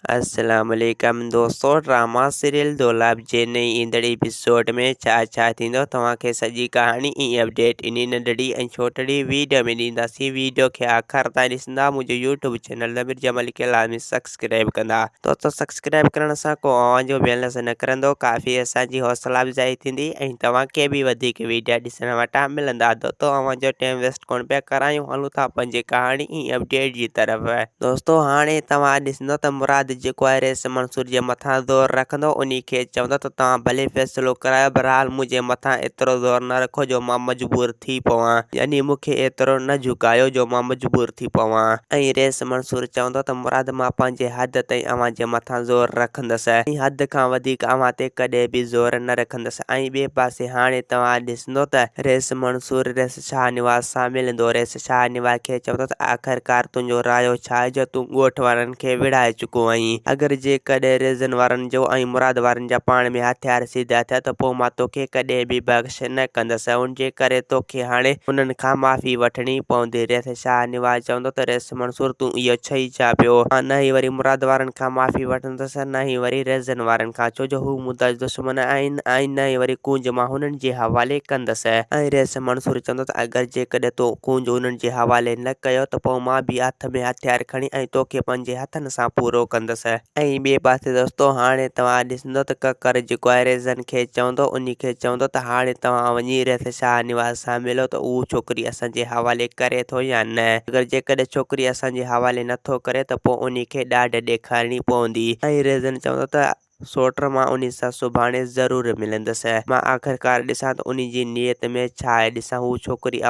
अस्सलाम वालेकुम दोस्तों। ड्रामा सीरियल दोलाब जे नई ईंदड़ एपिसोड में छा थींदो तव्हांखे सॼी कहानी ऐं अपडेट इन नंढड़ी ऐं छोटड़ी वीडियो में ॾींदासीं। वीडियो खे आख़िर ताईं ॾिसंदा। मुंहिंजो यूट्यूब चैनल नबीर जमल खे लाज़मी सब्सक्राइब कंदा। दोस्तों सब्सक्राइब करण सां को आवाज़ जो बैलेंस न करंदो, काफ़ी असांजी हौसला अफ़जाई थींदी ऐं तव्हांखे बि वधीक वीडियो ॾिसण वटां मिलंदा। दोस्तों अवांजो टाइम वेस्ट कोन पिया करायूं, हलूं था पंहिंजी कहानी ऐं अपडेट जी तरफ़। दोस्तों हाणे तव्हां ॾिसंदो त मुराद जेको आहे रेस मंसूर जे मथां ज़ोर रखंदो, उन खे चवंदो त तव्हां भले फ़ैसिलो करायो, बहरहाल मुंहिंजे मथां एतिरो ज़ोर न रखो जो मां मजबूर थी पवां, यानी मूंखे एतिरो न झुकायो जो मां मजबूर थी पवां। ऐं रेस मंसूर चवंदो त मुराद मां पंहिंजे हद ताईं अव्हां जे मथां ज़ोर रखंदसि ऐं हद खां वधीक अव्हां ते कॾहिं बि ज़ोर न रखंदसि। ऐं ॿिए पासे हाणे तव्हां ॾिसंदो त रेस मंसूर रेस शाहनवाज़ सां मिलंदो। रेस शाहनवाज़ खे चवंदो त आख़िरकार तुंहिंजो रायो छा आहे जो तूं ॻोठ वारनि खे विड़ाए चुको आहीं। अगर जेकॾहिं रेज़न वारनि जो ऐं मुराद वारनि जा पाण में हथियार सीधा थिया त पोइ मां तोखे कॾहिं बि बख़्श न कंदसि। उन जे करे तोखे हाणे उन्हनि खां माफ़ी वठणी पवंदी। रेस शाहनवाज़ चवंदो त रेस मंसूर तूं इहो चई छा पियो? मां न ई वरी मुराद वारनि खां माफ़ी वठंदसि, न ई वरी रेज़न वारनि खां, छो जो हू मुंहिंजा दुश्मन आहिनि, ऐं न ई वरी कूंज मां हुननि जे हवाले कंदसि। ऐं रेस मंसूर चवंदो त अगरि जेकॾहिं तूं कूंज उन्हनि जे हवाले न कयो त पोइ मां बि हथ में हथियार खणी ऐं तोखे पंहिंजे हथनि सां पूरो कंदसि। ऐं ॿिए पासे दोस्तों हाणे तव्हां ॾिसंदो त ककर जेको आहे रेज़न खे चवंदो, उन खे चवंदो त हाणे तव्हां वञी रेस शाहनवाज़ सां मिलो त उहो छोकिरी असांजे हवाले करे थो या न। अगरि जेकॾहिं छोकिरी असांजे हवाले नथो करे त पोइ उन खे ॾाढ ॾेखारणी पवंदी। ऐं रेज़न चवंदो त सोट मां उन सां सुभाणे ज़रूरु मिलंदसि। मां आख़िरकार ॾिसां त उन जी नियत में छा आहे, ॾिसां हू छोकिरी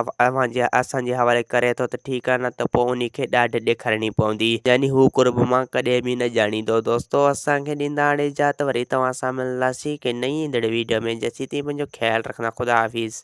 असांजे हवाले करे थो त ठीकु आहे, न त पोइ उन खे ॾाढ ॾेखारणी पवंदी, यानी हू कुर्ब मां कॾहिं बि न ॼाणींदो। दोस्तों असांखे ॾींदा हाणे इजाज़त, वरी तव्हां सां मिलंदासीं कि नई ईंदड़ वीडियो में। जेसीं ताईं पंहिंजो ख़्यालु रखंदा। ख़ुदा हाफ़िज़।